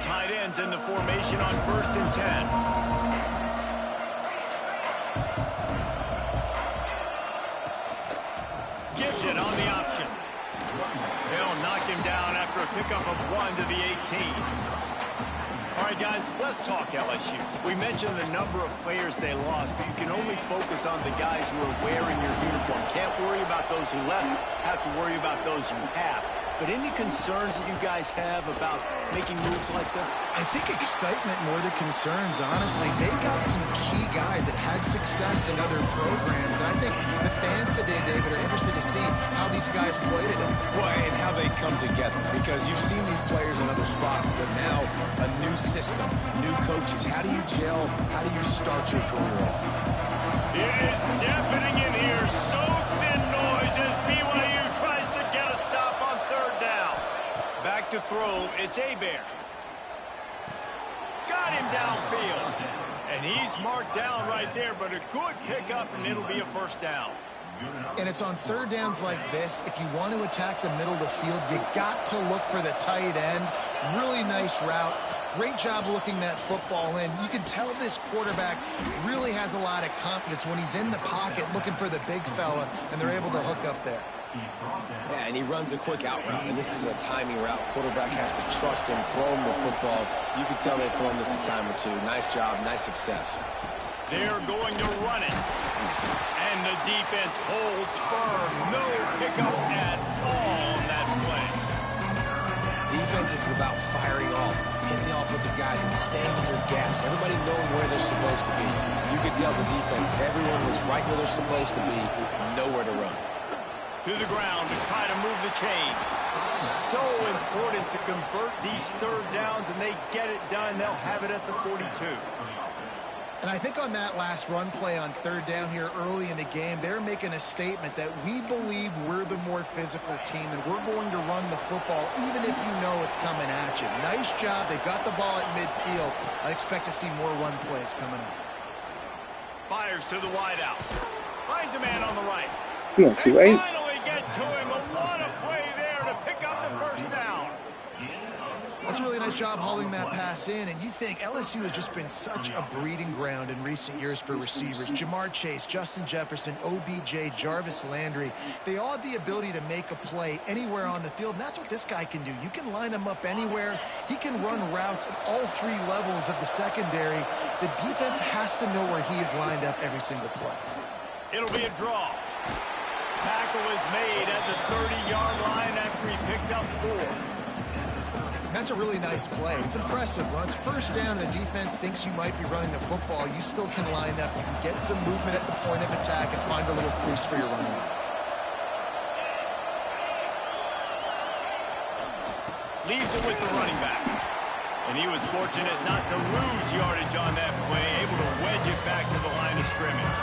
tight ends in the formation on 1st and 10. Gives it on the option. They'll knock him down after a pickup of 1 to the 18. All right, guys, let's talk LSU. We mentioned the number of players they lost, but you can only focus on the guys who are wearing your uniform. Can't worry about those who left. Have to worry about those you have. But any concerns that you guys have about making moves like this? I think excitement more than concerns, honestly. They got some key guys that had success in other programs. And I think the fans today, David, are interested to see how these guys played today. Well, and how they come together. Because you've seen these players in other spots, but now a new system, new coaches. How do you gel? How do you start your career off? It is deafening in here, soaked in noise as BYU tries to get a stop on 3rd down. Back to throw, it's Hebert. Got him downfield. And he's marked down right there, but a good pickup, and it'll be a 1st down. And it's on 3rd downs like this. If you want to attack the middle of the field, you got to look for the tight end. Really nice route. Great job looking that football in. You can tell this quarterback really has a lot of confidence when he's in the pocket looking for the big fella, and they're able to hook up there. Yeah, and he runs a quick out route, and this is a timing route. Quarterback has to trust him, throw him the football. You can tell they've thrown this a time or two. Nice job, nice success. They're going to run it. And the defense holds firm. No pickup at all on that play. Defense is about firing off, hitting the offensive guys and staying in your gaps. Everybody knowing where they're supposed to be. You could tell the defense, everyone was right where they're supposed to be, nowhere to run. To the ground to try to move the chains. So important to convert these 3rd downs, and they get it done. They'll have it at the 42. And I think on that last run play on 3rd down here early in the game, they're making a statement that we believe we're the more physical team and we're going to run the football even if you know it's coming at you. Nice job. They've got the ball at midfield. I expect to see more run plays coming up. Fires to the wideout. Finds a man on the right. He on 2-8. Finally get to him. What a play there to pick up the 1st down. That's a really nice job hauling that pass in, and you think LSU has just been such a breeding ground in recent years for receivers. Jamar Chase, Justin Jefferson, OBJ, Jarvis Landry, they all have the ability to make a play anywhere on the field, and that's what this guy can do. You can line him up anywhere. He can run routes at all 3 levels of the secondary. The defense has to know where he is lined up every single play. It'll be a draw. Tackle is made at the 30-yard line after he picked up 4. That's a really nice play. It's impressive. When it's 1st down and the defense thinks you might be running the football, you still can line up. You can get some movement at the point of attack and find a little crease for your running back. Leaves it with the running back. And he was fortunate not to lose yardage on that play, able to wedge it back to the line of scrimmage.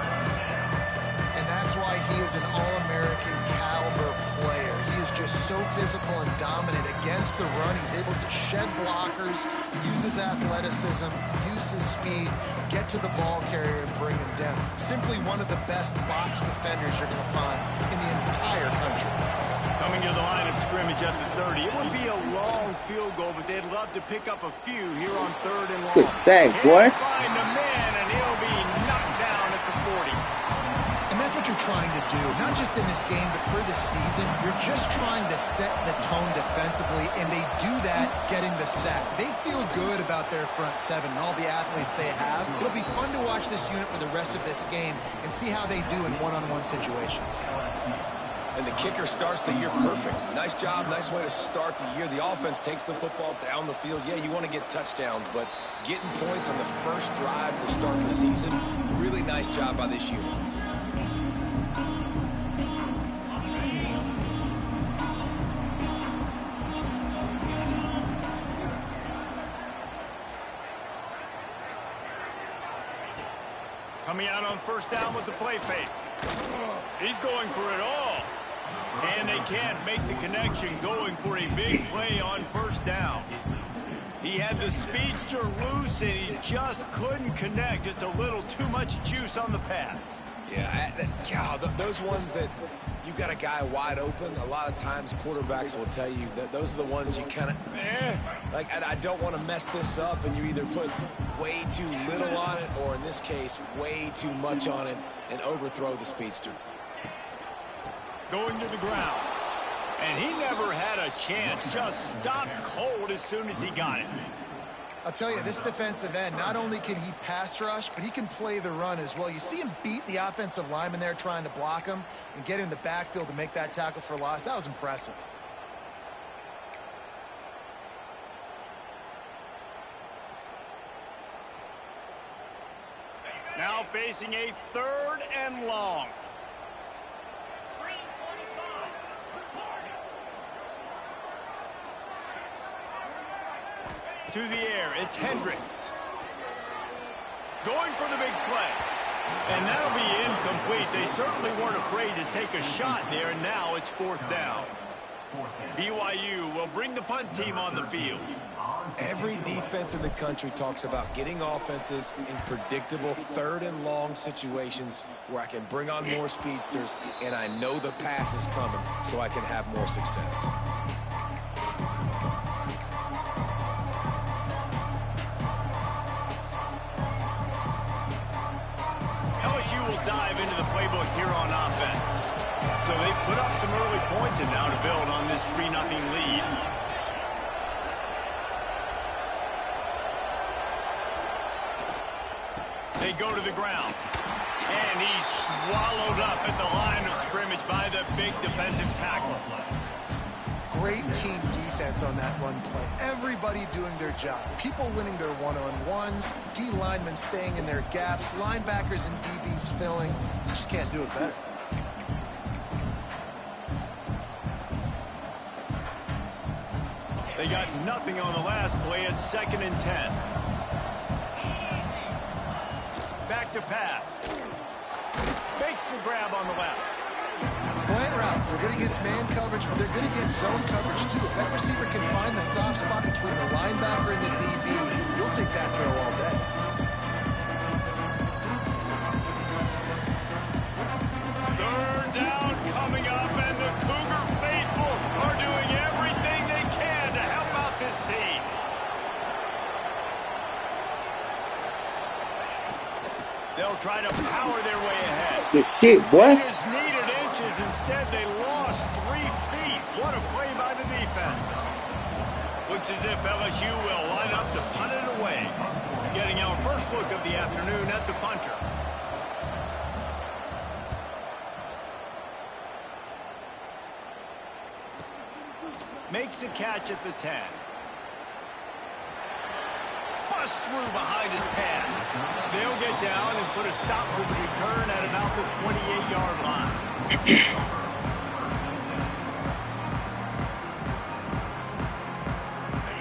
And that's why he is an All-American caliber player. He is just so physical and dominant against the run. He's able to shed blockers, use his athleticism, use his speed, get to the ball carrier and bring him down. Simply one of the best box defenders you're going to find in the entire country. Coming to the line of scrimmage at the 30. It would be a long field goal, but they'd love to pick up a few here on 3rd and long. Good save, boy. Find a man, and he'll be knocked down at the 40. And that's what you're trying to do, not just in this game, but for this season. You're just trying to set the tone defensively, and they do that getting the sack. They feel good about their front 7 and all the athletes they have. It'll be fun to watch this unit for the rest of this game and see how they do in one-on-one situations. And the kicker starts the year perfect. Nice job, nice way to start the year. The offense takes the football down the field. Yeah, you want to get touchdowns, but getting points on the first drive to start the season, really nice job by this unit. Coming out on 1st down with the play fake. He's going for it all. And they can't make the connection, going for a big play on 1st down. He had the speedster loose, and he just couldn't connect. Just a little too much juice on the pass. Yeah, God, those ones that you got a guy wide open, a lot of times quarterbacks will tell you that those are the ones you kind of, like, I don't want to mess this up, and you either put way too little on it, or in this case, way too much on it, and overthrow the speedster. Going to the ground. And he never had a chance. Just stopped cold as soon as he got it. I'll tell you, this defensive end, not only can he pass rush, but he can play the run as well. You see him beat the offensive lineman there trying to block him and get in the backfield to make that tackle for loss. That was impressive. Now facing a 3rd and long. To the air, it's Hendricks. Going for the big play. And that'll be incomplete. They certainly weren't afraid to take a shot there, and now it's 4th down. BYU will bring the punt team on the field. Every defense in the country talks about getting offenses in predictable 3rd and long situations where I can bring on more speedsters and I know the pass is coming so I can have more success. LSU will dive into the playbook here on offense. So they put up some early points and now to build on this 3-0 lead. They go to the ground. And he's swallowed up at the line of scrimmage by the big defensive tackle. Great team defense on that run play. Everybody doing their job. People winning their one-on-ones, D linemen staying in their gaps, linebackers and DBs filling. You just can't do it better. They got nothing on the last play. It's 2nd and 10. Back to pass. Makes the grab on the left. Slant routes, they're good against man coverage, but they're good against zone coverage too. If that receiver can find the soft spot between the linebacker and the DB, you'll take that throw all day. Third down coming up, and the Cougar faithful are doing everything they can to help out this team. They'll try to power their way ahead. Good shit, boy. They just needed inches. Instead, they lost 3 feet. What a play by the defense. Looks as if LSU will line up to punt it away. Getting our first look of the afternoon at the punter. Makes a catch at the 10. Bust through behind his pad. They'll get down and put a stop to the return at about the 28-yard line.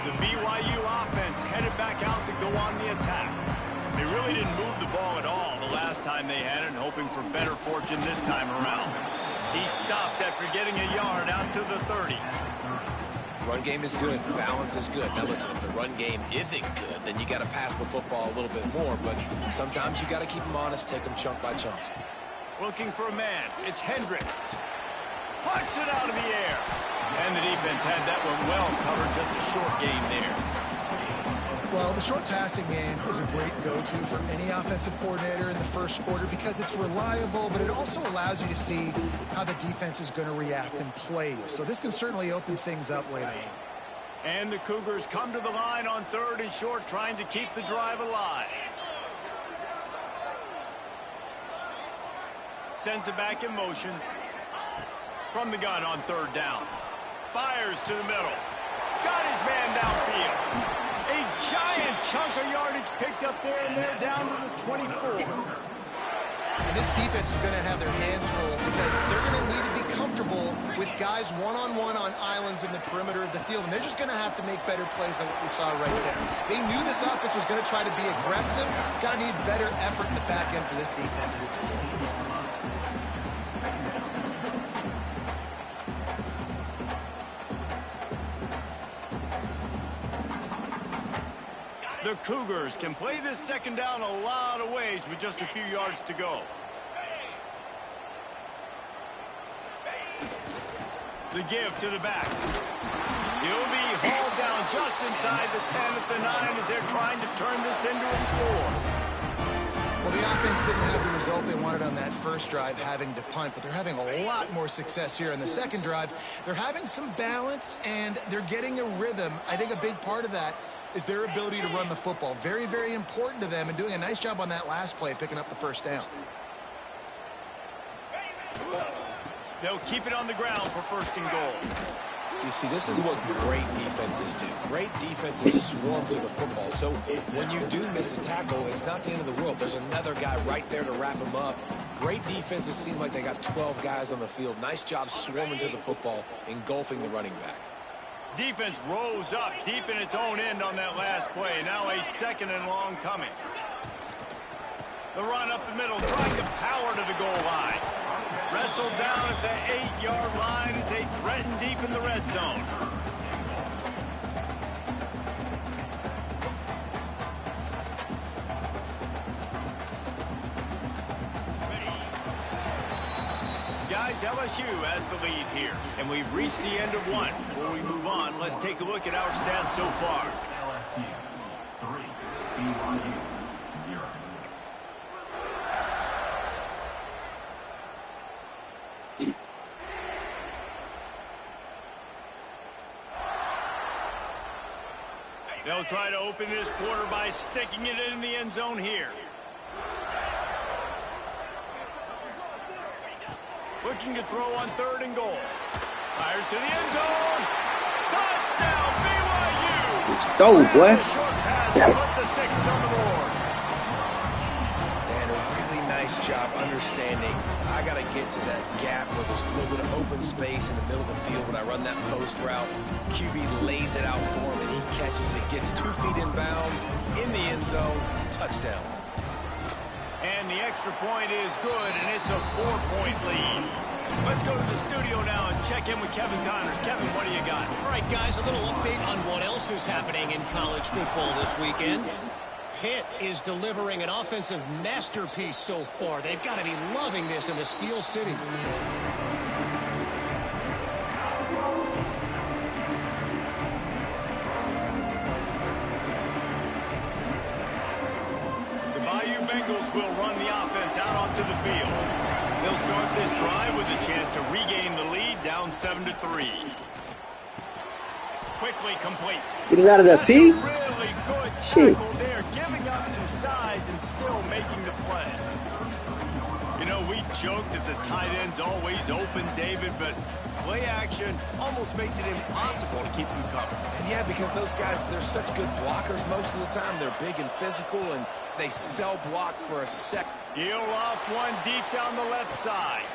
The BYU offense headed back out to go on the attack. They really didn't move the ball at all the last time they had it, hoping for better fortune this time around. He stopped after getting a yard out to the 30. Run game is good. Balance is good. Now listen, if the run game isn't good, then you got to pass the football a little bit more. But sometimes you got to keep them honest, take them chunk by chunk. Looking for a man. It's Hendricks. Punts it out of the air. And the defense had that one well covered. Just a short gain there. Well, the short passing game is a great go-to for any offensive coordinator in the first quarter because it's reliable, but it also allows you to see how the defense is going to react and play. So this can certainly open things up later. And the Cougars come to the line on 3rd and short, trying to keep the drive alive. Sends it back in motion. From the gun on 3rd down. Fires to the middle. Got his man downfield. A giant chunk of yardage picked up there, and they're down to the 24. And this defense is going to have their hands full because they're going to need to be comfortable with guys one-on-one on islands in the perimeter of the field, and they're just going to have to make better plays than what we saw right there. They knew this offense was going to try to be aggressive. Got to need better effort in the back end for this defense moving forward. The Cougars can play this 2nd down a lot of ways with just a few yards to go. The give to the back. He'll be hauled down just inside the 10 at the 9 as they're trying to turn this into a score. Well, the offense didn't have the result they wanted on that first drive, having to punt, but they're having a lot more success here in the second drive. They're having some balance, and they're getting a rhythm. I think a big part of that is their ability to run the football. Very, very important to them, and doing a nice job on that last play, picking up the first down. They'll keep it on the ground for first and goal. You see, this is what great defenses do. Great defenses swarm to the football. So when you do miss a tackle, it's not the end of the world. There's another guy right there to wrap him up. Great defenses seem like they got 12 guys on the field. Nice job swarming to the football, engulfing the running back. Defense rose up deep in its own end on that last play. Now a second and long coming. The run up the middle, trying to power to the goal line. Wrestled down at the 8-yard line as they threaten deep in the red zone. Guys, LSU has the lead here, and we've reached the end of one. Before we move on, let's take a look at our stats so far. LSU 3, BYU 0. They'll try to open this quarter by sticking it in the end zone here. Looking to throw on third and goal. Fires to the end zone. Touchdown, BYU! Let's go, boy. Short pass to put the 6 on the board. And a really nice job understanding. I got to get to that gap where there's a little bit of open space in the middle of the field when I run that post route. QB lays it out for him, and he catches it. Gets 2 feet in bounds, in the end zone, touchdown. And the extra point is good, and it's a 4-point lead. Let's go to the studio now and check in with Kevin Connors. Kevin, what do you got? All right, guys, a little update on what else is happening in college football this weekend. Pitt is delivering an offensive masterpiece so far. They've got to be loving this in the Steel City. The BYU Bengals will run the offense out onto the field. They'll start this drive with a chance to regain the lead, down 7-3. Quickly complete. Get it out of that T. Really good Shit. tackle there, giving up some size and still making the play. You know, we joked that the tight end's always open, David, but play action almost makes it impossible to keep them covered. And yeah, because those guys, they're such good blockers most of the time. They're big and physical, and they sell block for a sec. He'll loft one deep down the left side.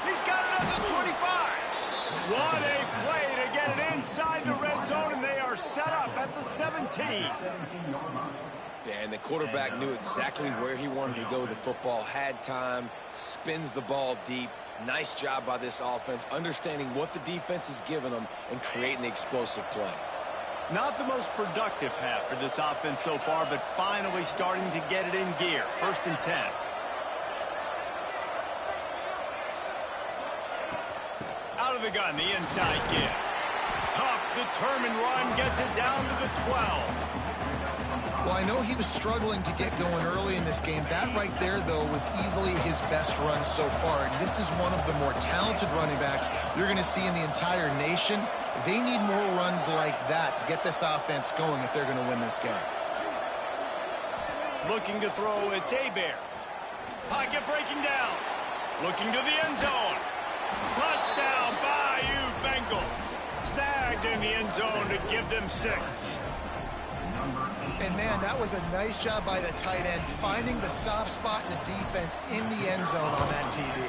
He's got it at the 25. What a play to get it inside the red zone, and they are set up at the 17. Yeah, and the quarterback knew exactly where he wanted to go with the football, had time, spins the ball deep. Nice job by this offense, understanding what the defense is giving them and creating the explosive play. Not the most productive half for this offense so far, but finally starting to get it in gear. 1st and 10. Out of the gun, the inside give. Tough, determined run, gets it down to the 12. Well, I know he was struggling to get going early in this game. That right there, though, was easily his best run so far. And this is one of the more talented running backs you're going to see in the entire nation. They need more runs like that to get this offense going if they're going to win this game. Looking to throw, it's Bear. Pocket breaking down. Looking to the end zone. Touchdown, BYU Bengals. Snagged in the end zone to give them 6. And, man, that was a nice job by the tight end, finding the soft spot in the defense in the end zone on that TD.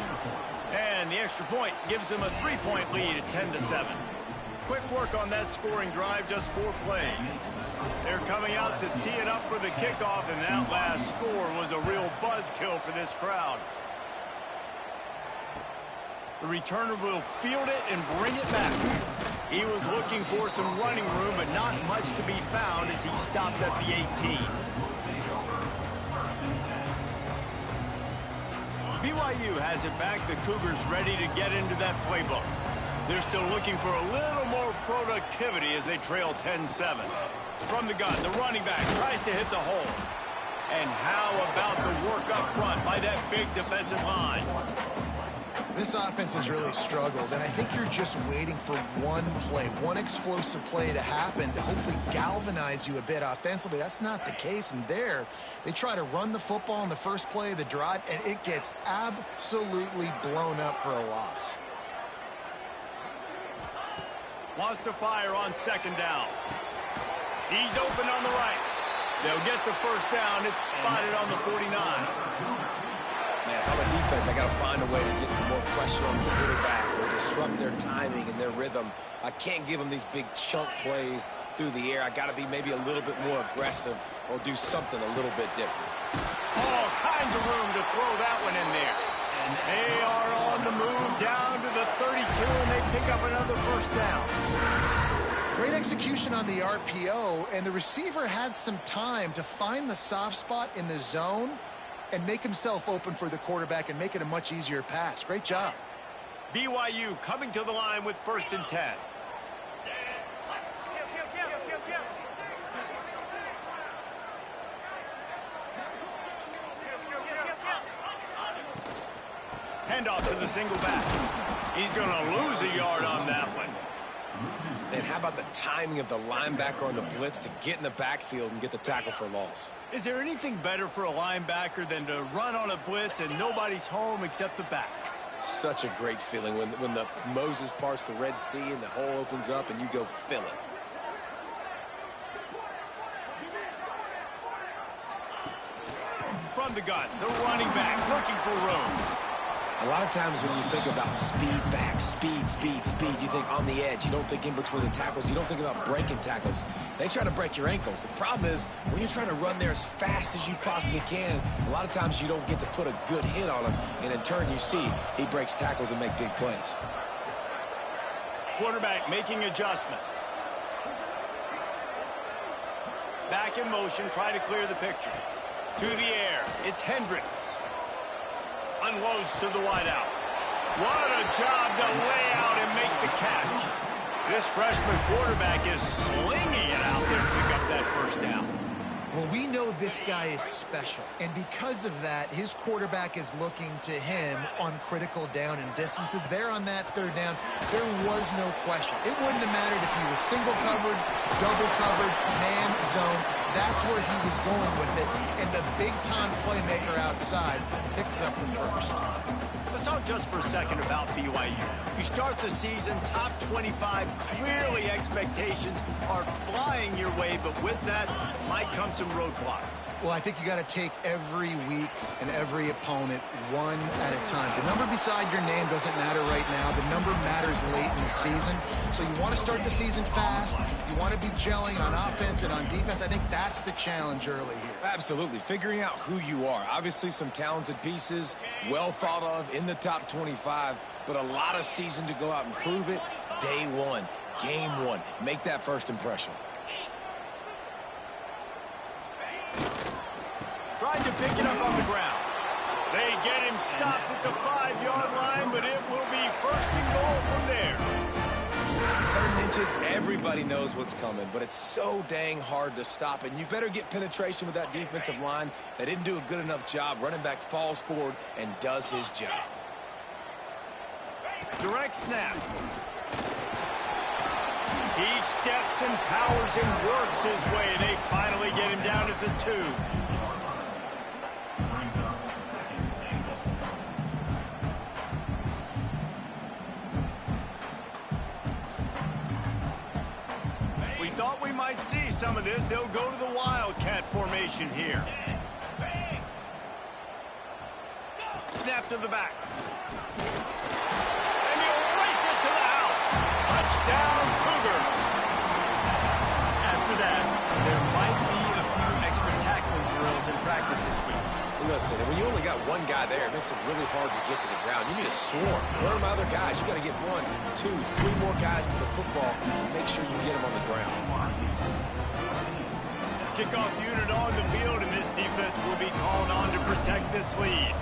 And the extra point gives them a 3-point lead at 10-7. Quick work on that scoring drive, just 4 plays. They're coming out to tee it up for the kickoff, and that last score was a real buzzkill for this crowd. The returner will field it and bring it back. He was looking for some running room, but not much to be found as he stopped at the 18. BYU has it back. The Cougars ready to get into that playbook. They're still looking for a little more productivity as they trail 10-7. From the gun, the running back tries to hit the hole. And how about the work up front by that big defensive line? This offense has really struggled, and I think you're just waiting for one play, one explosive play to happen to hopefully galvanize you a bit offensively. That's not the case, and there they try to run the football in the first play of the drive, and it gets absolutely blown up for a loss. Wants to fire on second down. He's open on the right. They'll get the first down. It's spotted on the 49. Man, if I'm a defense, I got to find a way to get some more pressure on the quarterback or disrupt their timing and their rhythm. I can't give them these big chunk plays through the air. I got to be maybe a little bit more aggressive or do something a little bit different. All kinds of room to throw that one in there. And they are on the move down to the 32, and they pick up another first down. Great execution on the RPO, and the receiver had some time to find the soft spot in the zone and make himself open for the quarterback and make it a much easier pass. Great job. BYU coming to the line with 1st and 10. Handoff to the single back. He's going to lose a yard on that one. And how about the timing of the linebacker on the blitz to get in the backfield and get the tackle for loss? Is there anything better for a linebacker than to run on a blitz and nobody's home except the back? Such a great feeling when the Moses parts the Red Sea and the hole opens up and you go fill it. From the gun, the running back looking for room. A lot of times when you think about speed back, speed, you think on the edge. You don't think in between the tackles. You don't think about breaking tackles. They try to break your ankles. The problem is when you're trying to run there as fast as you possibly can, a lot of times you don't get to put a good hit on him, and in turn you see he breaks tackles and make big plays. Quarterback making adjustments. Back in motion, try to clear the picture. To the air, it's Hendricks. Unloads to the wideout. What a job to lay out and make the catch. This freshman quarterback is slinging it out there to pick up that first down. Well, we know this guy is special, and because of that, his quarterback is looking to him on critical down and distances. There on that 3rd down, there was no question. It wouldn't have mattered if he was single covered, double covered, man zone. That's where he was going with it, and the big-time playmaker outside picks up the first. Let's talk just for a second about BYU. You start the season top 25. Clearly expectations are flying your way, but with that might come some roadblocks. Well, I think you got to take every week and every opponent one at a time. The number beside your name doesn't matter right now. The number matters late in the season. So you want to start the season fast. You want to be gelling on offense and on defense. I think that's the challenge early here. Absolutely. Figuring out who you are. Obviously some talented pieces, well thought of in the top 25, but a lot of season to go out and prove it. Day one, game one. Make that first impression. Trying to pick it up on the ground. They get him stopped at the 5-yard line, but it will be 1st and goal from there. 3rd inches, everybody knows what's coming, but it's so dang hard to stop, and you better get penetration with that defensive line. They didn't do a good enough job. Running back falls forward and does his job. Direct snap. He steps and powers and works his way. They finally get him down at the 2. We thought we might see some of this. They'll go to the Wildcat formation here. Snap to the back. And he'll race it to the house. Touchdown, Cougar. After that, there might be a few extra tackling drills in practice this week. Listen, when you only got one guy there, it makes it really hard to get to the ground. You need a swarm. Where are my other guys? You got to get 1, 2, 3 more guys to the football and make sure you get them on the ground. Kickoff unit on the field, and this defense will be called on to protect this lead.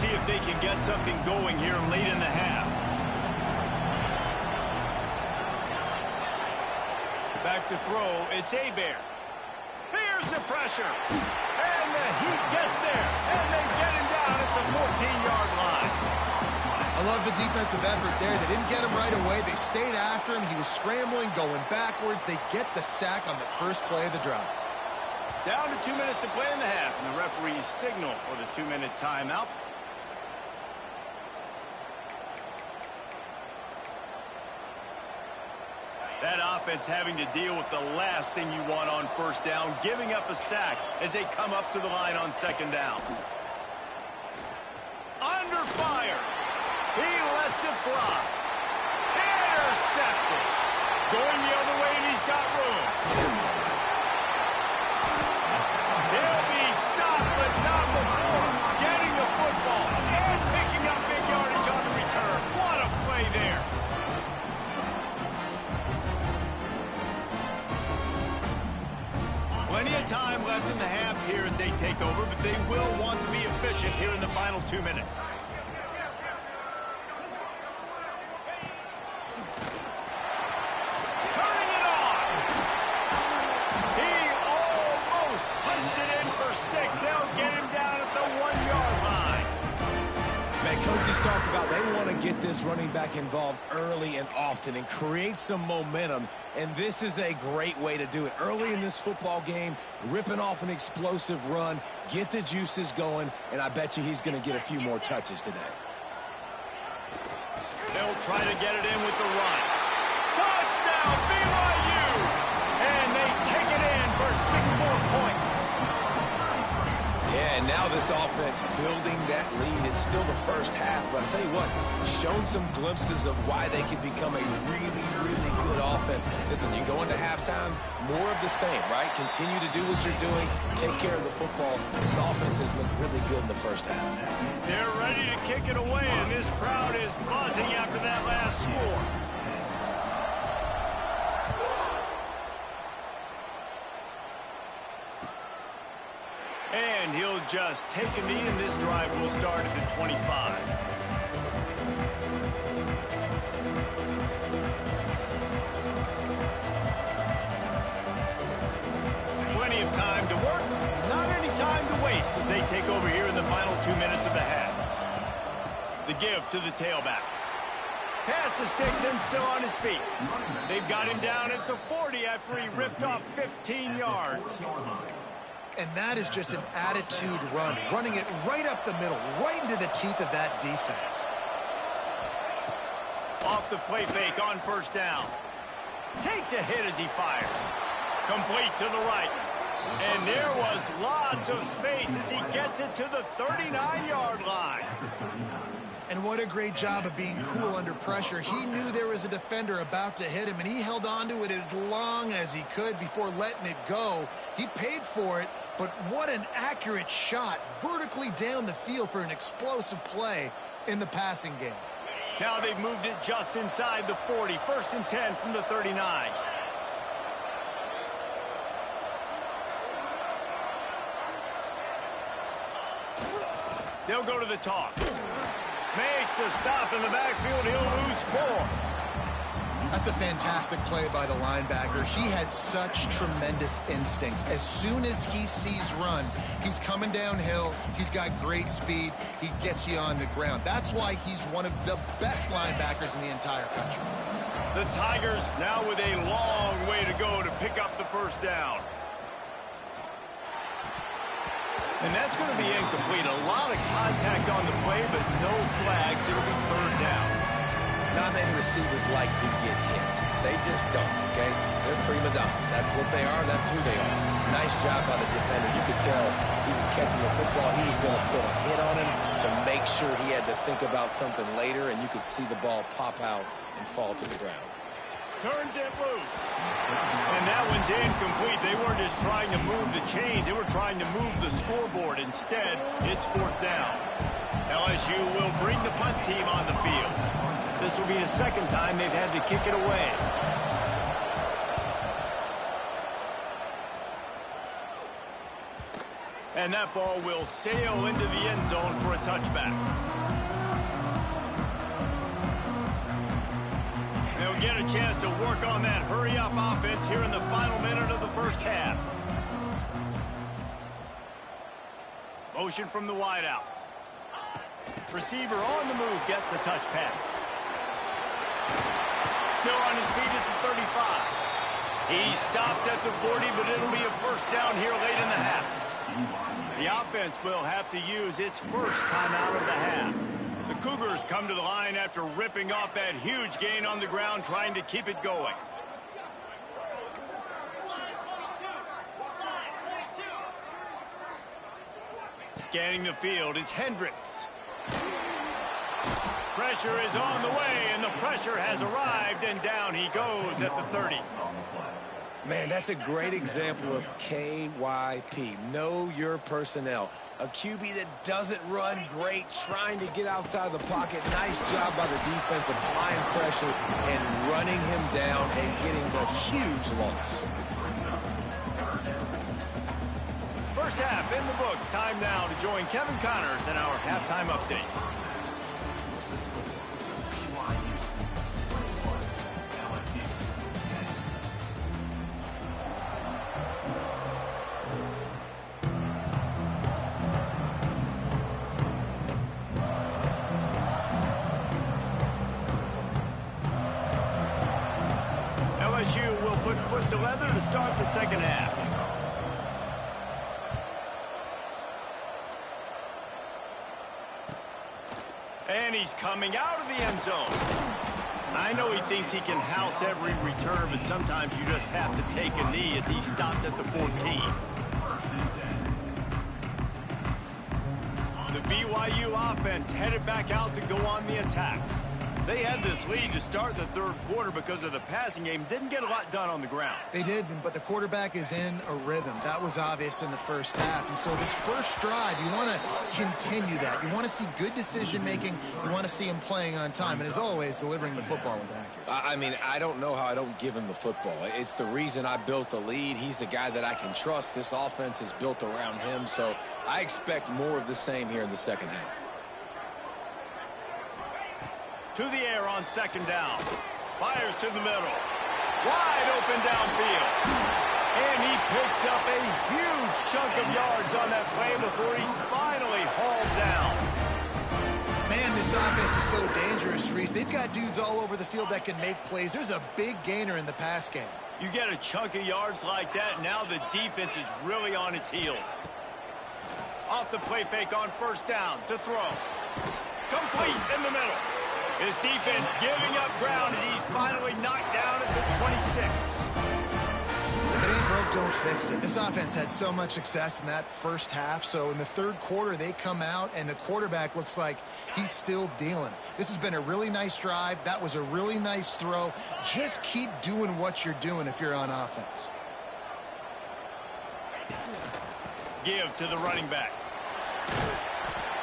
see if they can get something going here late in the half. Back to throw, it's Abear. Here's the pressure. And the Heat gets there. And they get him down at the 14-yard line. I love the defensive effort there. They didn't get him right away. They stayed after him. He was scrambling, going backwards. They get the sack on the first play of the drive. Down to 2 minutes to play in the half, and the referees signal for the 2-minute timeout. That offense having to deal with the last thing you want on first down, giving up a sack as they come up to the line on second down. Under fire. He lets it fly. Intercepted. Going the other way, and he's got room. He'll be stopped, but not before getting the football and picking up big yardage on the return. What a play there. Plenty of time left in the half here as they take over, but they will want to be efficient here in the final 2 minutes. Turning it on. He almost punched it in for 6. They'll get him down at the 1-yard line. Man, coaches talked about they want to get this running back involved early and often and create some momentum, and this is a great way to do it. Early in this football game, ripping off an explosive run, get the juices going, and I bet you he's going to get a few more touches today. They'll try to get it in with the run. Touchdown, BYU! And they take it in for 6 more points. Yeah, and now this offense building that lead. It's still the first half, but I'll tell you what, shown some glimpses of why they could become a really, really good offense. Listen, you go into halftime, more of the same, right? Continue to do what you're doing, take care of the football. This offense has looked really good in the first half. They're ready to kick it away, and this crowd is buzzing after that last score. And he'll just take a knee, and this drive will start at the 25. Plenty of time to work, not any time to waste as they take over here in the final 2 minutes of the half. The give to the tailback. Pass the sticks and still on his feet. They've got him down at the 40 after he ripped off 15 yards. And that is just an attitude run, running it right up the middle, right into the teeth of that defense. Off the play fake on first down. Takes a hit as he fires. Complete to the right. And there was lots of space as he gets it to the 39-yard line. And what a great job of being cool under pressure. He knew there was a defender about to hit him, and he held on to it as long as he could before letting it go. He paid for it, but what an accurate shot vertically down the field for an explosive play in the passing game. Now they've moved it just inside the 40. 1st and 10 from the 39. They'll go to the toss. Makes a stop in the backfield. He'll lose 4. That's a fantastic play by the linebacker. He has such tremendous instincts. As soon as he sees run, he's coming downhill. He's got great speed. He gets you on the ground. That's why he's one of the best linebackers in the entire country. The Tigers now with a long way to go to pick up the first down. And that's going to be incomplete. A lot of contact on the play, but no flags. It'll be 3rd down. Not many receivers like to get hit. They just don't, okay? They're prima donnas. That's what they are. That's who they are. Nice job by the defender. You could tell he was catching the football. He was going to put a hit on him to make sure he had to think about something later, and you could see the ball pop out and fall to the ground. Turns it loose. And that one's incomplete. They weren't just trying to move the chains. They were trying to move the scoreboard. Instead, it's 4th down. LSU will bring the punt team on the field. This will be the 2nd time they've had to kick it away. And that ball will sail into the end zone for a touchback. They'll get a chance to work on that hurry-up offense here in the final minute of the first half. Motion from the wideout. Receiver on the move gets the touch pass. Still on his feet at the 35. He stopped at the 40, but it'll be a first down here late in the half. The offense will have to use its first timeout of the half. The Cougars come to the line after ripping off that huge gain on the ground, trying to keep it going. Scanning the field, it's Hendricks. Pressure is on the way, and the pressure has arrived, and down he goes at the 30. Man, that's a great example of KYP. Know your personnel. A QB that doesn't run great, trying to get outside the pocket. Nice job by the defense applying pressure and running him down and getting the huge loss. First half in the books. Time now to join Kevin Connors in our halftime update. LSU will put foot to leather to start the second half. And he's coming out of the end zone. I know he thinks he can house every return, but sometimes you just have to take a knee as he stopped at the 14. The BYU offense headed back out to go on the attack. They had this lead to start the third quarter because of the passing game. Didn't get a lot done on the ground. They did, but the quarterback is in a rhythm. That was obvious in the first half. And so this first drive, you want to continue that. You want to see good decision-making. You want to see him playing on time. And as always, delivering the football with accuracy. I mean, I don't know how I don't give him the football. It's the reason I built the lead. He's the guy that I can trust. This offense is built around him. So I expect more of the same here in the second half. To the air on second down. Fires to the middle. Wide open downfield. And he picks up a huge chunk of yards on that play before he's finally hauled down. Man, this offense is so dangerous, Reese. They've got dudes all over the field that can make plays. There's a big gainer in the pass game. You get a chunk of yards like that, now the defense is really on its heels. Off the play fake on first down to throw. Complete in the middle. His defense giving up ground as he's finally knocked down at the 26. If it ain't broke, don't fix it. This offense had so much success in that first half, so in the third quarter, they come out, and the quarterback looks like he's still dealing. This has been a really nice drive. That was a really nice throw. Just keep doing what you're doing if you're on offense. Give to the running back.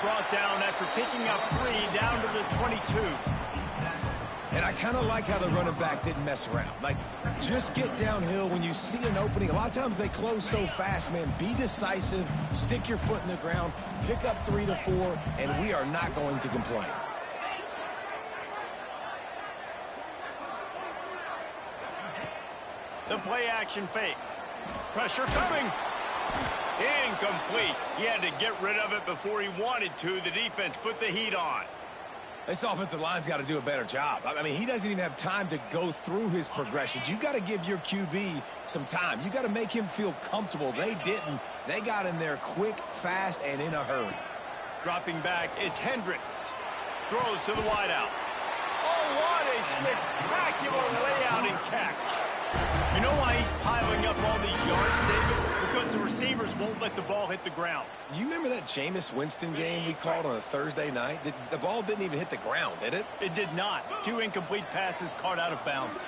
Brought down after picking up 3 down to the 22. And I kind of like how the running back didn't mess around. Like, just get downhill when you see an opening. A lot of times they close so fast, man. Be decisive, stick your foot in the ground, pick up 3 to 4, and we are not going to complain. The play action fake. Pressure coming. Incomplete. He had to get rid of it before he wanted to. The defense put the heat on. This offensive line's got to do a better job. I mean, he doesn't even have time to go through his progressions. You got to give your QB some time. You got to make him feel comfortable. They didn't. They got in there quick, fast, and in a hurry. Dropping back, it's Hendricks. Throws to the wideout. Oh, what a spectacular layout and catch. You know why he's piling up all these yards, David? Because the receivers won't let the ball hit the ground. You remember that Jameis Winston game we called on a Thursday night? The ball didn't even hit the ground, did it? It did not. 2 incomplete passes caught out of bounds.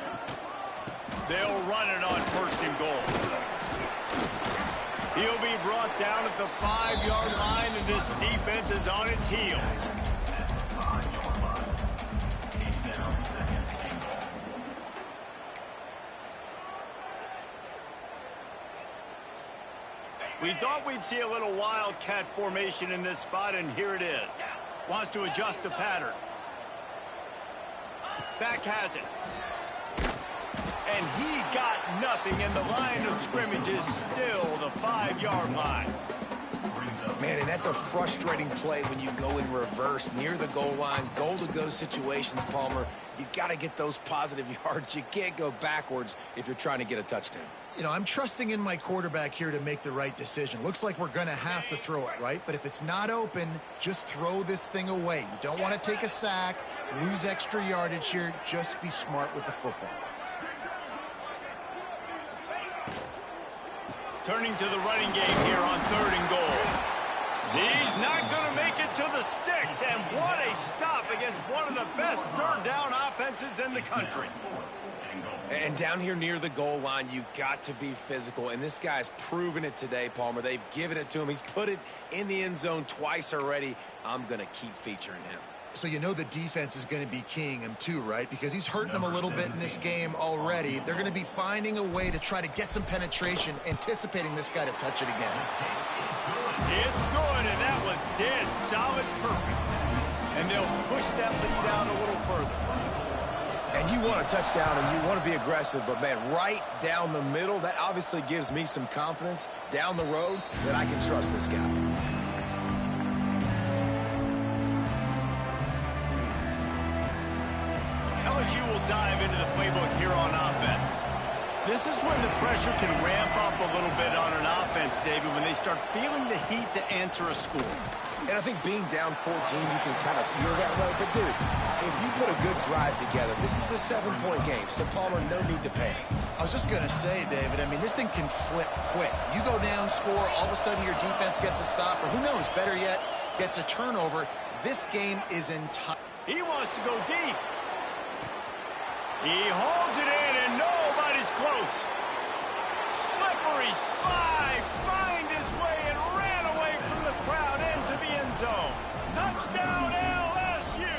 They'll run it on first and goal. He'll be brought down at the 5-yard line, and this defense is on its heels. We thought we'd see a little wildcat formation in this spot, and here it is. Wants to adjust the pattern. Back has it. And he got nothing, and the line of scrimmage is still the 5-yard line. Man, and that's a frustrating play when you go in reverse near the goal line, goal-to-go situations, Palmer. You got to get those positive yards. You can't go backwards if you're trying to get a touchdown. You know, I'm trusting in my quarterback here to make the right decision. Looks like we're going to have to throw it, right? But if it's not open, just throw this thing away. You don't want to take a sack, lose extra yardage here. Just be smart with the football. Turning to the running game here on 3rd and goal. He's not going to make it to the sticks, and what a stop against one of the best 3rd down offenses in the country. And down here near the goal line, you got to be physical, and this guy's proven it today, Palmer. They've given it to him. He's put it in the end zone twice already. I'm going to keep featuring him. So you know the defense is going to be keying him too, right? Because he's hurting them a little bit in this game already. They're going to be finding a way to try to get some penetration, anticipating this guy to touch it again. It's good, and that was dead solid perfect. And they'll push that lead out a little further. And you want a touchdown, and you want to be aggressive, but, man, right down the middle, that obviously gives me some confidence down the road that I can trust this guy. LSU will dive into the playbook here on offense. This is when the pressure can ramp up a little bit on an offense, David, when they start feeling the heat to answer a score. And I think being down 14, you can kind of feel that way. But, dude, if you put a good drive together, this is a 7-point game. So, Palmer, no need to panic. I was just going to say, David, I mean, this thing can flip quick. You go down, score, all of a sudden your defense gets a stop, or who knows, better yet, gets a turnover. This game is entirely... He wants to go deep. He holds it in, and nobody's close. Slippery slide, find his way, and ran away from the crowd into the end zone. Touchdown, LSU!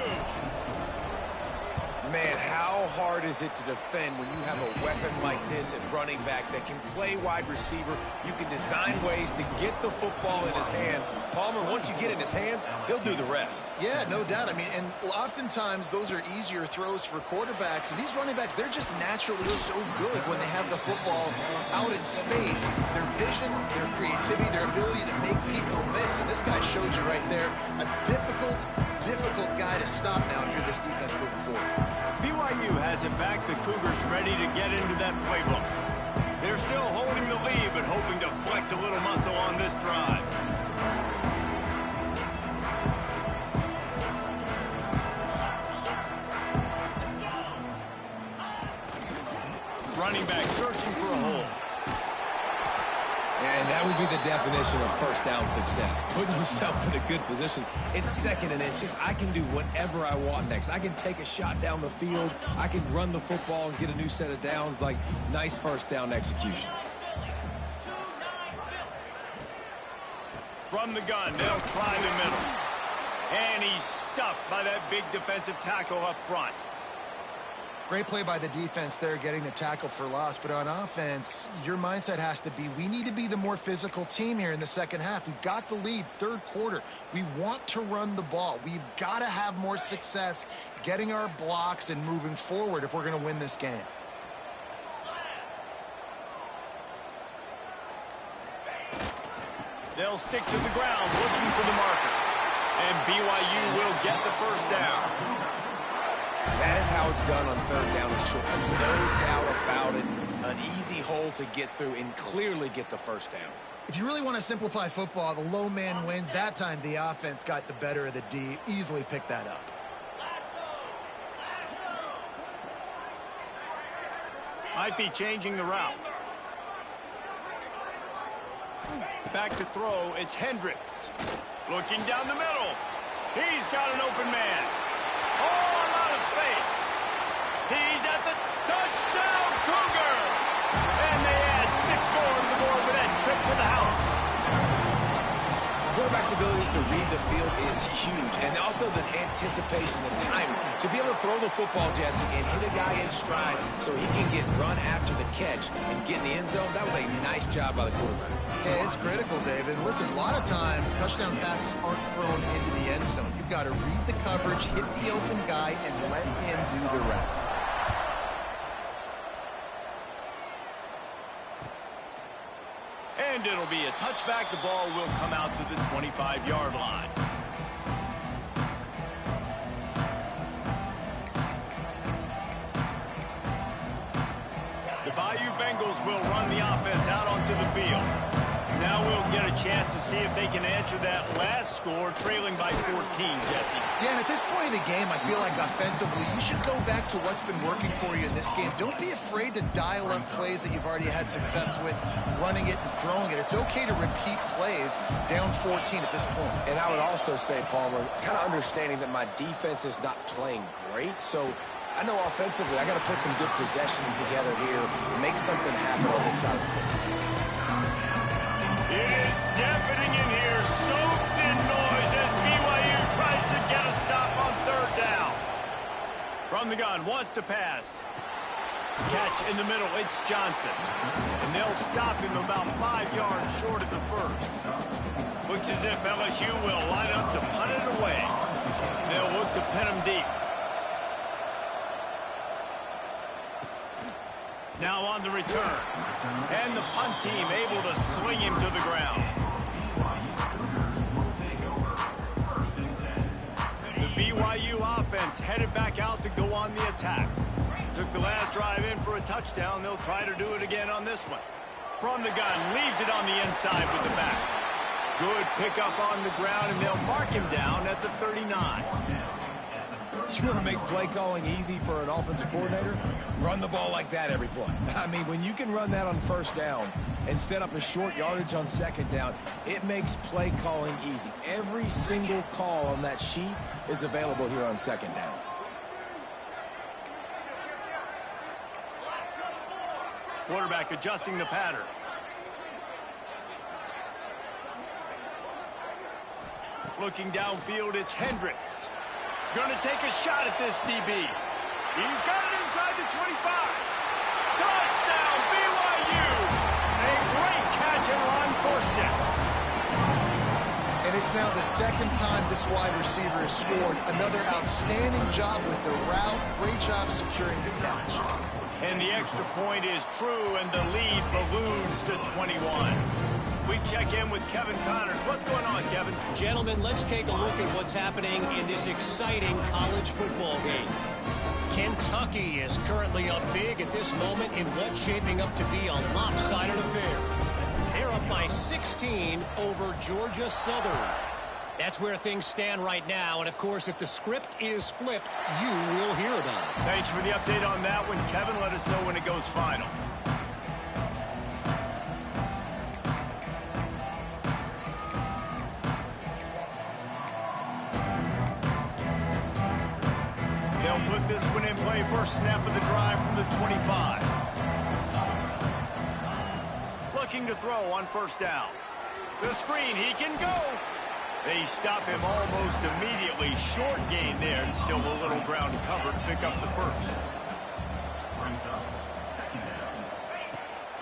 Man, how hard is it to defend when you have a weapon like this at running back that can play wide receiver? You can design ways to get the football in his hand. Palmer, once you get it in his hands, he'll do the rest. Yeah, no doubt. I mean, and oftentimes those are easier throws for quarterbacks. And these running backs, they're just naturally so good when they have the football out in space. Their vision, their creativity, their ability to make people miss. And this guy shows you right there a difficult guy to stop now if you're this defense moving forward. BYU has it back. The Cougars ready to get into that playbook. They're still holding the lead, but hoping to flex a little muscle on this drive. Running back searching for a hole. And that would be the definition of first down success. Putting yourself in a good position. It's 2nd and inches. I can do whatever I want next. I can take a shot down the field. I can run the football and get a new set of downs. Like, nice first down execution. From the gun, they'll try the middle. And he's stuffed by that big defensive tackle up front. Great play by the defense there, getting the tackle for loss. But on offense, your mindset has to be, we need to be the more physical team here in the second half. We've got the lead, 3rd quarter. We want to run the ball. We've got to have more success getting our blocks and moving forward if we're going to win this game. They'll stick to the ground, looking for the marker. And BYU will get the first down. That is how it's done on 3rd down and short. No doubt about it. An easy hole to get through and clearly get the first down. If you really want to simplify football, the low man wins. That time the offense got the better of the D. Easily picked that up. Might be changing the route. Back to throw, it's Hendricks. Looking down the middle. He's got an open man. Oh, a lot of space. He's at the touchdown, Cougars! And they add 6 more to the board with that trip to the house. Quarterback's abilities to read the field is huge. And also the anticipation, the timing. To be able to throw the football, Jesse, and hit a guy in stride so he can get run after the catch and get in the end zone, that was a nice job by the quarterback. Yeah, it's critical, David. Listen, a lot of times touchdown passes aren't thrown into the end zone. You've got to read the coverage, hit the open guy, and let him do the rest. And it'll be a touchback. The ball will come out to the 25-yard line. The BYU Bengals will run the offense out onto the field. Now we'll get a chance to see if they can answer that last score, trailing by 14, Jesse. Yeah, and at this point in the game, I feel like offensively, you should go back to what's been working for you in this game. Don't be afraid to dial up plays that you've already had success with, running it and throwing it. It's okay to repeat plays down 14 at this point. And I would also say, Palmer, kind of understanding that my defense is not playing great, so I know offensively I got to put some good possessions together here, make something happen on this side of the football. It is deafening in here, soaked in noise as BYU tries to get a stop on third down. From the gun, wants to pass. Catch in the middle, it's Johnson. And they'll stop him about 5 yards short of the first. Looks as if LSU will line up to punt it away. They'll look to pin him deep. Now on the return. And the punt team able to sling him to the ground. The BYU offense headed back out to go on the attack. Took the last drive in for a touchdown. They'll try to do it again on this one. From the gun, leaves it on the inside with the back. Good pickup on the ground, and they'll mark him down at the 39. You want to make play calling easy for an offensive coordinator? Run the ball like that every play. I mean, when you can run that on first down and set up a short yardage on second down, it makes play calling easy. Every single call on that sheet is available here on second down. Quarterback adjusting the pattern. Looking downfield, it's Hendricks. Gonna take a shot at this DB. He's got it inside the 25. Touchdown, BYU! A great catch and run for 6. And it's now the second time this wide receiver has scored. Another outstanding job with the route. Great job securing the catch. And the extra point is true, and the lead balloons to 21. We check in with Kevin Connors. What's going on, Kevin? Gentlemen, let's take a look at what's happening in this exciting college football game. Kentucky is currently up big at this moment in what's shaping up to be a lopsided affair. They're up by 16 over Georgia Southern. That's where things stand right now, and of course, if the script is flipped, you will hear about it. Thanks for the update on that one, Kevin. Let us know when it goes final. They'll put this one in play. First snap of the drive from the 25. Looking to throw on first down. The screen, he can go. They stop him almost immediately. Short gain there, and still a little ground covered to pick up the first.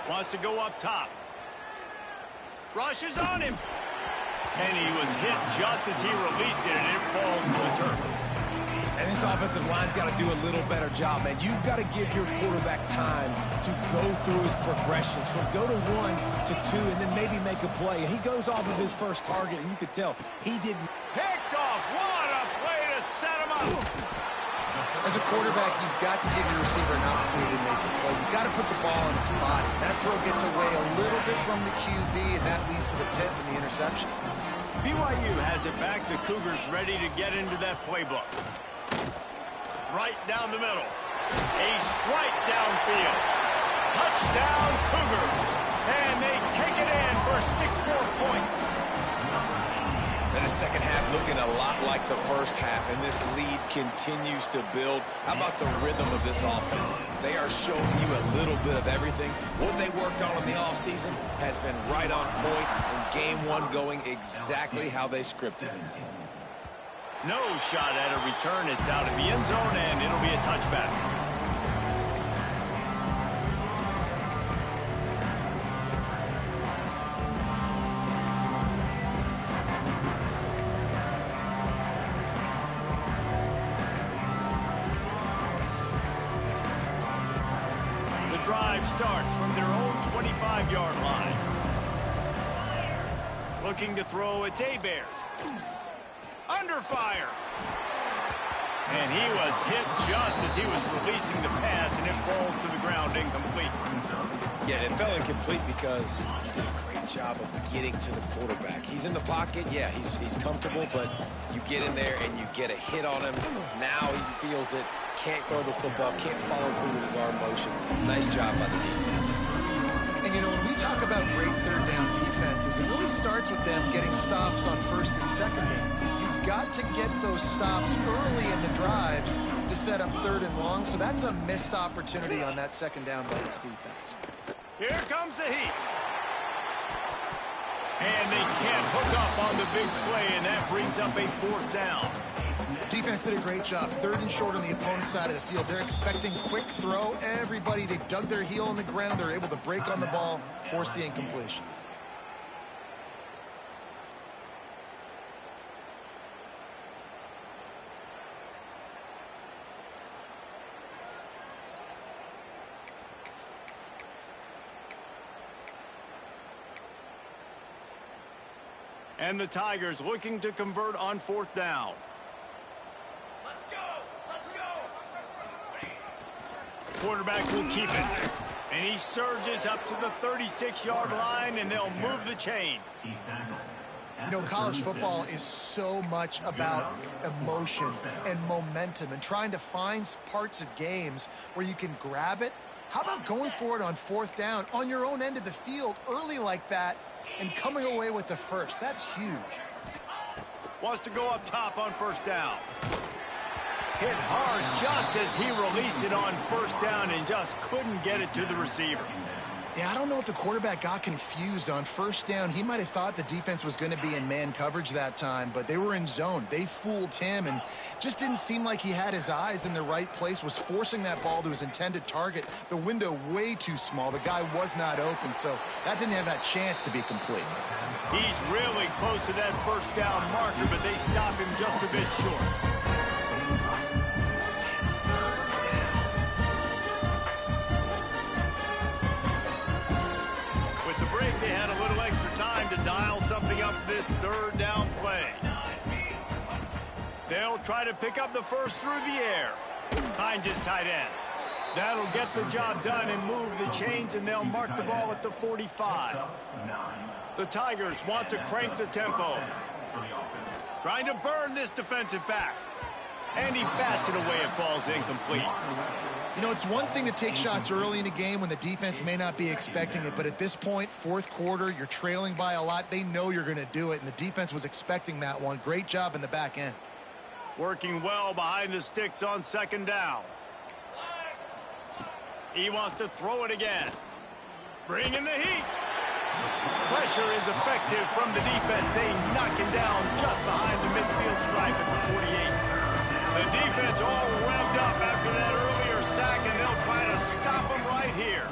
Wants to go up top. Rushes on him. And he was hit just as he released it, and it falls to the turf. And this offensive line's got to do a little better job, man. You've got to give your quarterback time to go through his progressions from go to 1 to 2 and then maybe make a play. And he goes off of his first target, and you could tell he didn't. Picked off. What a play to set him up. As a quarterback, you've got to give your receiver an opportunity to make the play. You've got to put the ball on his body. That throw gets away a little bit from the QB, and that leads to the tip and the interception. BYU has it back. The Cougars ready to get into that playbook. Right down the middle. A strike downfield. Touchdown, Cougars. And they take it in for 6 more points. And the second half looking a lot like the first half, and this lead continues to build. How about the rhythm of this offense? They are showing you a little bit of everything. What they worked on in the offseason has been right on point, and game 1 going exactly how they scripted it. No shot at a return. It's out of the end zone, and it'll be a touchback. 25-yard line. Looking to throw, it's Bear. Under fire. And he was hit just as he was releasing the pass, and it falls to the ground incomplete. Yeah, it fell incomplete because he did a great job of getting to the quarterback. He's in the pocket. Yeah, he's comfortable, but you get in there and you get a hit on him. Now he feels it. Can't throw the football. Can't follow through with his arm motion. Nice job by the defense. And, you know, when we talk about great third down defenses, it really starts with them getting stops on first and second down. You've got to get those stops early in the drives to set up third and long, so that's a missed opportunity on that second down by this defense. Here comes the heat. And they can't hook up on the big play, and that brings up a fourth down. Defense did a great job. Third and short on the opponent's side of the field. They're expecting quick throw. Everybody, they dug their heel in the ground. They're able to break on the ball, force the incompletion. And the Tigers looking to convert on fourth down. Let's go! Let's go! Quarterback will keep it. And he surges up to the 36-yard line, and they'll move the chains. You know, college football is so much about emotion and momentum and trying to find parts of games where you can grab it. How about going for it on fourth down on your own end of the field early like that and coming away with the first? That's huge. Wants to go up top on first down. Hit hard just as he released it on first down and just couldn't get it to the receiver. Yeah, I don't know if the quarterback got confused on first down. He might have thought the defense was going to be in man coverage that time, but they were in zone. They fooled him and just didn't seem like he had his eyes in the right place, was forcing that ball to his intended target. The window way too small. The guy was not open, so that didn't have that chance to be complete. He's really close to that first down marker, but they stop him just a bit short. They had a little extra time to dial something up for this third down play. They'll try to pick up the first through the air. Finds his tight end. That'll get the job done and move the chains, and they'll mark the ball at the 45. The Tigers want to crank the tempo. Trying to burn this defensive back. And he bats it away. It falls incomplete. You know, it's one thing to take shots early in a game when the defense may not be expecting it, but at this point, fourth quarter, you're trailing by a lot. They know you're going to do it, and the defense was expecting that one. Great job in the back end. Working well behind the sticks on second down. He wants to throw it again. Bring in the heat. Pressure is effective from the defense. They knock him down just behind the midfield stripe at the 48. The defense all revved up after that earlier sack, and they'll try to stop him right here.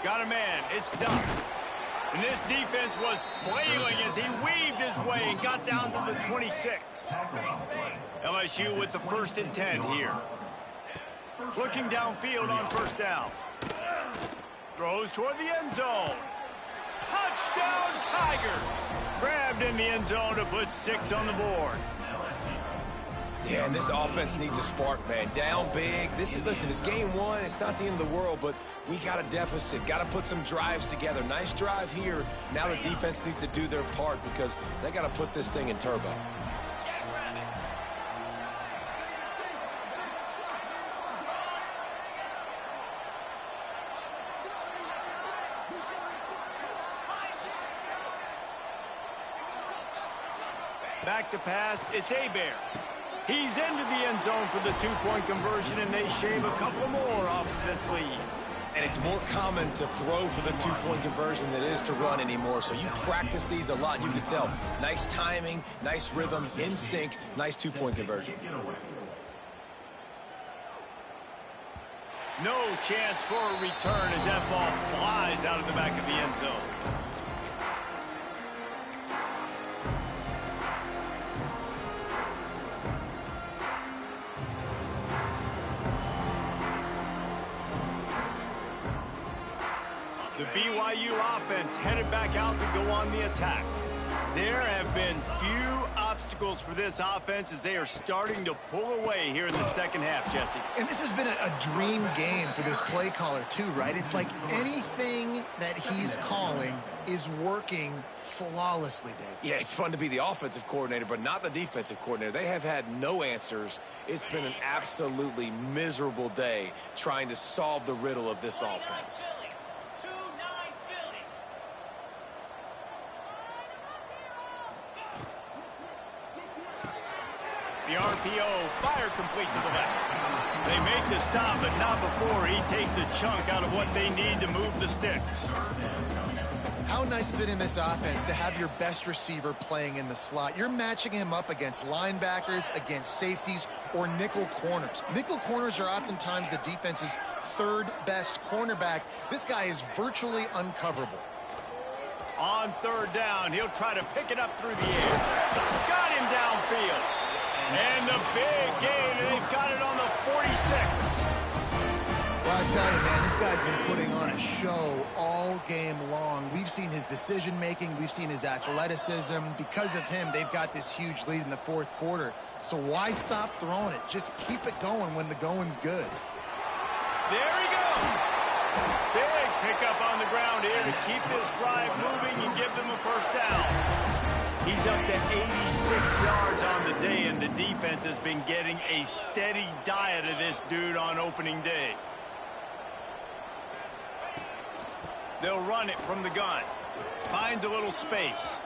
Got a man. It's done. And this defense was flailing as he weaved his way and got down to the 26. LSU with the 1st and 10 here. Looking downfield on first down. Throws toward the end zone. Touchdown, Tigers! Grabbed in the end zone to put 6 on the board. Yeah, and this offense needs a spark, man. Down big. Listen, it's game one. It's not the end of the world, but we got a deficit. Got to put some drives together. Nice drive here. Now the defense needs to do their part because they got to put this thing in turbo. Back to pass, it's Bear. He's into the end zone for the 2-point conversion, and they shave a couple more off this lead. And it's more common to throw for the 2-point conversion than it is to run anymore. So you practice these a lot. You can tell. Nice timing, nice rhythm, in sync, nice 2-point conversion. No chance for a return as that ball flies out of the back of the end zone. BYU offense headed back out to go on the attack. There have been few obstacles for this offense as they are starting to pull away here in the second half, Jesse. And this has been a dream game for this play caller too, right? It's like anything that he's calling is working flawlessly, Dave. Yeah, it's fun to be the offensive coordinator, but not the defensive coordinator. They have had no answers. It's been an absolutely miserable day trying to solve the riddle of this offense. The RPO, fire complete to the left. They make the stop, but not before he takes a chunk out of what they need to move the sticks. How nice is it in this offense to have your best receiver playing in the slot? You're matching him up against linebackers, against safeties, or nickel corners. Nickel corners are oftentimes the defense's third best cornerback. This guy is virtually uncoverable. On third down, he'll try to pick it up through the air. Got him downfield. And the big gain, and they've got it on the 46. Well, I tell you, man, this guy's been putting on a show all game long. We've seen his decision-making. We've seen his athleticism. Because of him, they've got this huge lead in the fourth quarter. So why stop throwing it? Just keep it going when the going's good. There he goes. Big pickup on the ground here to keep this drive moving and give them a first down. He's up to 86 yards on the day, and the defense has been getting a steady diet of this dude on opening day. They'll run it from the gun. Finds a little space.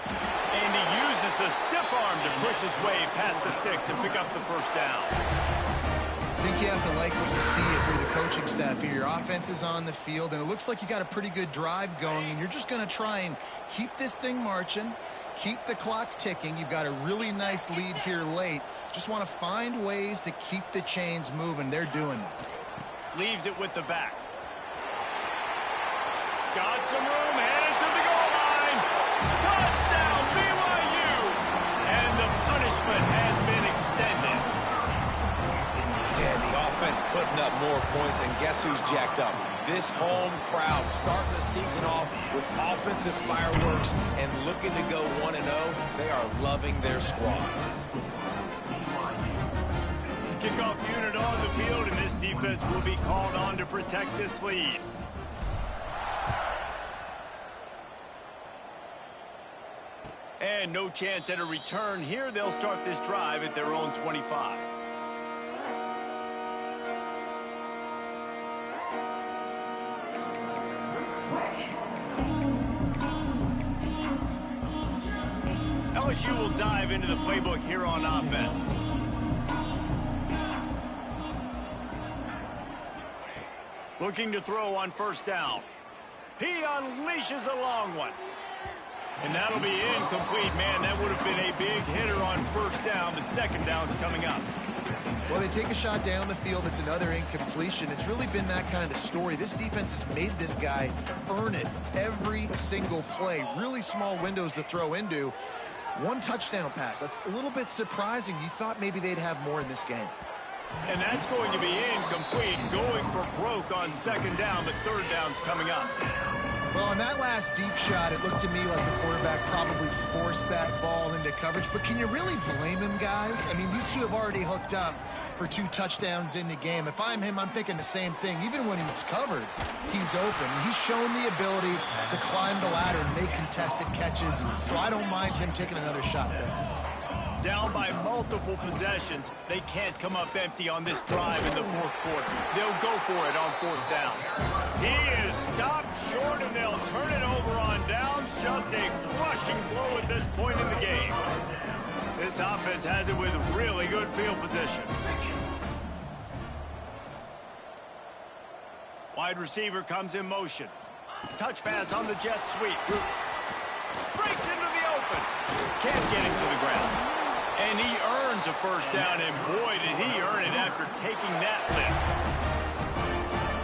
And he uses the stiff arm to push his way past the sticks and pick up the first down. I think you have to like what you see if you're the coaching staff here. Your offense is on the field, and it looks like you got a pretty good drive going, and you're just going to try and keep this thing marching, keep the clock ticking. You've got a really nice lead here late. Just want to find ways to keep the chains moving. They're doing that. Leaves it with the back. Got some room, headed to the goal line. Touchdown, BYU! And the punishment has been extended. Yeah, the offense putting up more points, and guess who's jacked up? This home crowd starting the season off with offensive fireworks and looking to go 1-0. They are loving their squad. Kickoff unit on the field, and this defense will be called on to protect this lead. And no chance at a return here. They'll start this drive at their own 25. LSU will dive into the playbook here on offense. Looking to throw on first down. He unleashes a long one. And that'll be incomplete, man. That would have been a big hitter on first down, but second down's coming up. Well, they take a shot down the field. It's another incompletion. It's really been that kind of story. This defense has made this guy earn it every single play. Really small windows to throw into. One touchdown pass. That's a little bit surprising. You thought maybe they'd have more in this game. And that's going to be incomplete, going for broke on second down, but third down's coming up. Well, on that last deep shot, it looked to me like the quarterback probably forced that ball into coverage. But can you really blame him, guys? I mean, these two have already hooked up for 2 touchdowns in the game. If I'm him, I'm thinking the same thing. Even when he's covered, he's open. He's shown the ability to climb the ladder and make contested catches. So I don't mind him taking another shot there. Down by multiple possessions, they can't come up empty on this drive in the fourth quarter. They'll go for it on fourth down. He is stopped short, and they'll turn it over on downs. Just a crushing blow at this point in the game. This offense has it with really good field position. Wide receiver comes in motion. Touch pass on the jet sweep. Breaks into the open. Can't get him to the ground. And he earns a first down, and boy, did he earn it after taking that lift.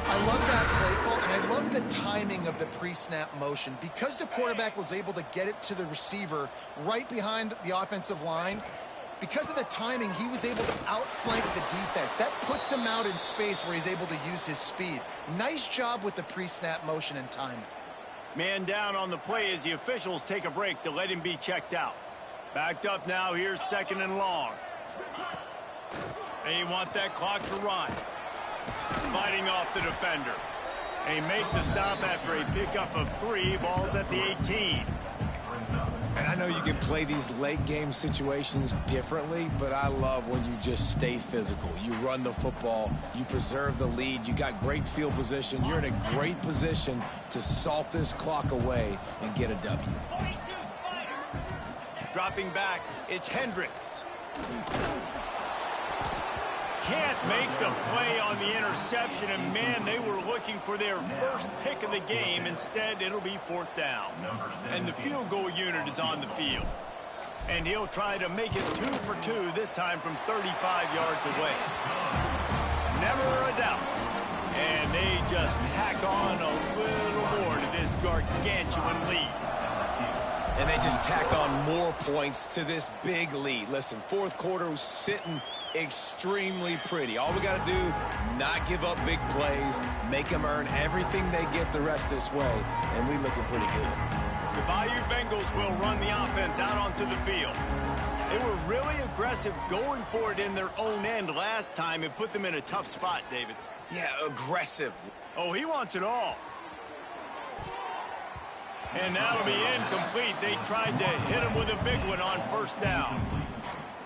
I love that play call, and I love the timing of the pre-snap motion. Because the quarterback was able to get it to the receiver right behind the offensive line, Because of the timing, he was able to outflank the defense. That puts him out in space where he's able to use his speed. Nice job with the pre-snap motion and timing. Man down on the play as the officials take a break to let him be checked out. Backed up now, here's 2nd and long. They want that clock to run. Fighting off the defender. They make the stop after a pickup of 3. Ball's at the 18. And I know you can play these late game situations differently, but I love when you just stay physical. You run the football, you preserve the lead, you got great field position, you're in a great position to salt this clock away and get a W. Dropping back, it's Hendricks. Can't make the play on the interception, and man, they were looking for their first pick of the game. Instead, it'll be 4th down. And the field goal unit is on the field. And he'll try to make it 2 for 2, this time from 35 yards away. Never a doubt. And they just tack on a little more to this gargantuan lead. And they just tack on more points to this big lead. Listen, 4th quarter was sitting extremely pretty. All we got to do, not give up big plays, make them earn everything they get the rest this way, and we looking pretty good. The BYU Bengals will run the offense out onto the field. They were really aggressive going for it in their own end last time. It put them in a tough spot, David. Yeah, aggressive. Oh, he wants it all. And that'll be incomplete. They tried to hit him with a big one on 1st down.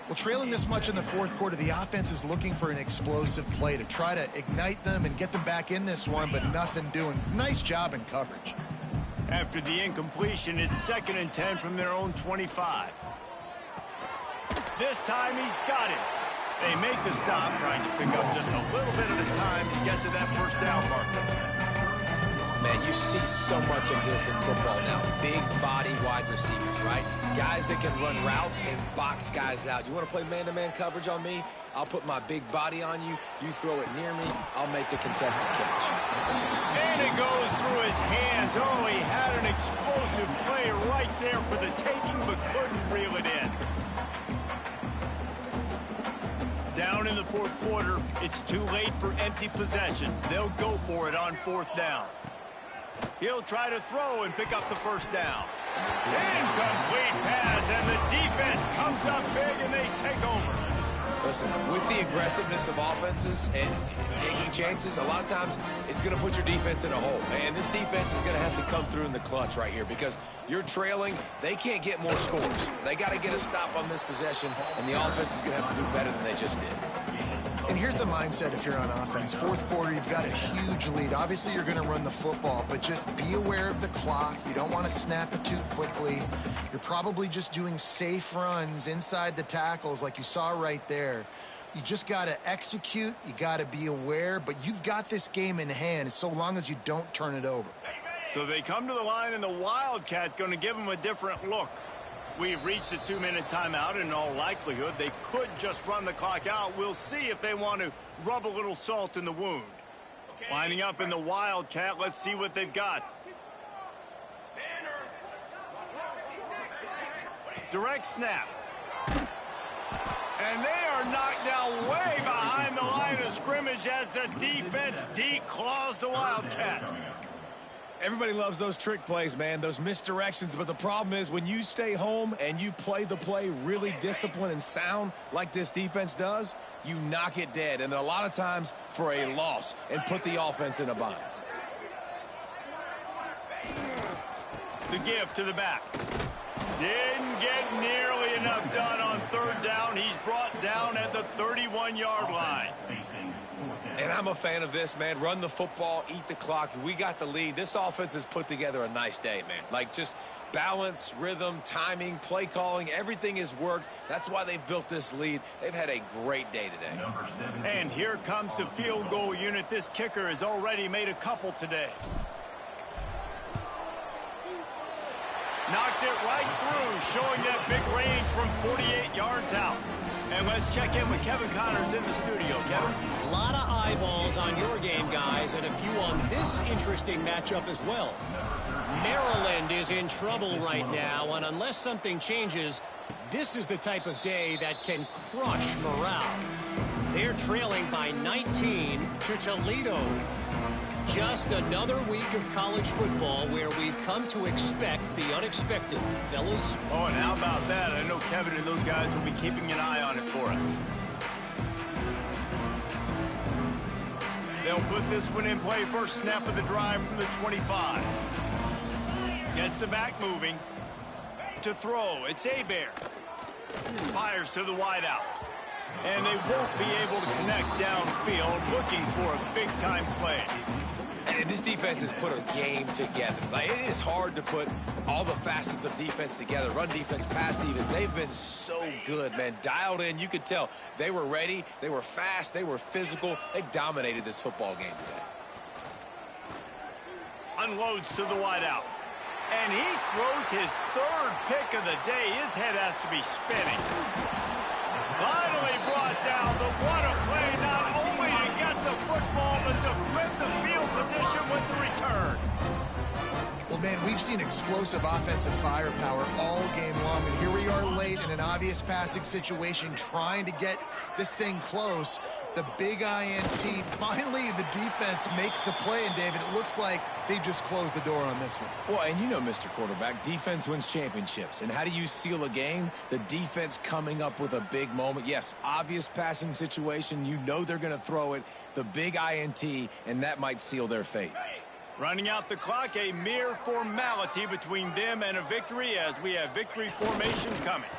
Well, trailing this much in the 4th quarter, the offense is looking for an explosive play to try to ignite them and get them back in this one, but nothing doing. Nice job in coverage. After the incompletion, it's 2nd and 10 from their own 25. This time he's got it. They make the stop, trying to pick up just a little bit at a time to get to that 1st down marker. Man, you see so much of this in football now. Big body wide receivers, right? Guys that can run routes and box guys out. You want to play man-to-man coverage on me? I'll put my big body on you. You throw it near me, I'll make the contested catch. And it goes through his hands. Oh, he had an explosive play right there for the taking, but couldn't reel it in. Down in the 4th quarter, it's too late for empty possessions. They'll go for it on 4th down. He'll try to throw and pick up the 1st down. Incomplete pass, and the defense comes up big, and they take over. Listen, with the aggressiveness of offenses and taking chances, a lot of times it's going to put your defense in a hole. And this defense is going to have to come through in the clutch right here because you're trailing. They can't get more scores. They got to get a stop on this possession, and the offense is going to have to do better than they just did. And here's the mindset if you're on offense. 4th quarter, you've got a huge lead. Obviously, you're going to run the football, but just be aware of the clock. You don't want to snap it too quickly. You're probably just doing safe runs inside the tackles like you saw right there. You just got to execute. You got to be aware, but you've got this game in hand so long as you don't turn it over. So they come to the line, and the Wildcat going to give them a different look. We've reached a 2-minute timeout, and in all likelihood, they could just run the clock out. We'll see if they want to rub a little salt in the wound. Okay. Lining up in the Wildcat, let's see what they've got. Direct snap. And they are knocked down way behind the line of scrimmage as the defense declaws the Wildcat. Everybody loves those trick plays, man, those misdirections, but the problem is when you stay home and you play the play really disciplined and sound like this defense does, you knock it dead, and a lot of times for a loss, and put the offense in a bind. The give to the back. Didn't get nearly enough done on 3rd down. He's brought down at the 31-yard line. And I'm a fan of this, man. Run the football, eat the clock. We got the lead. This offense has put together a nice day, man. Like just balance, rhythm, timing, play calling, everything has worked. That's why they've built this lead. They've had a great day today. And here comes the field goal unit. This kicker has already made a couple today. Knocked it right through, showing that big range from 48 yards out. And let's check in with Kevin Connors in the studio. Kevin? A lot of eyeballs on your game, guys, and a few on this interesting matchup as well. Maryland is in trouble right now, and unless something changes, This is the type of day that can crush morale. They're trailing by 19 to Toledo. Just another week of college football where we've come to expect the unexpected, fellas. Oh, and how about that? I know Kevin and those guys will be keeping an eye on it for us. They'll put this one in play. First snap of the drive from the 25. Gets the back moving. To throw, it's Hebert. Fires to the wideout. And they won't be able to connect downfield, looking for a big-time play. And this defense has put a game together. Like, it is hard to put all the facets of defense together. Run defense, pass defense. They've been so good, man. Dialed in. You could tell they were ready. They were fast. They were physical. They dominated this football game today. Unloads to the wideout. And he throws his third pick of the day. His head has to be spinning. Finally brought down, but what a play, not only to get the football, but to flip the field position with the return. Well, man, we've seen explosive offensive firepower all game long, and here we are late in an obvious passing situation trying to get this thing close. The big INT, finally the defense makes a play, and David, it looks like they just closed the door on this one. Well, and you know, Mr. Quarterback, defense wins championships. And how do you seal a game? The defense coming up with a big moment. Yes, obvious passing situation. You know they're going to throw it. The big INT, and that might seal their fate. Running out the clock, a mere formality between them and a victory as we have victory formation coming.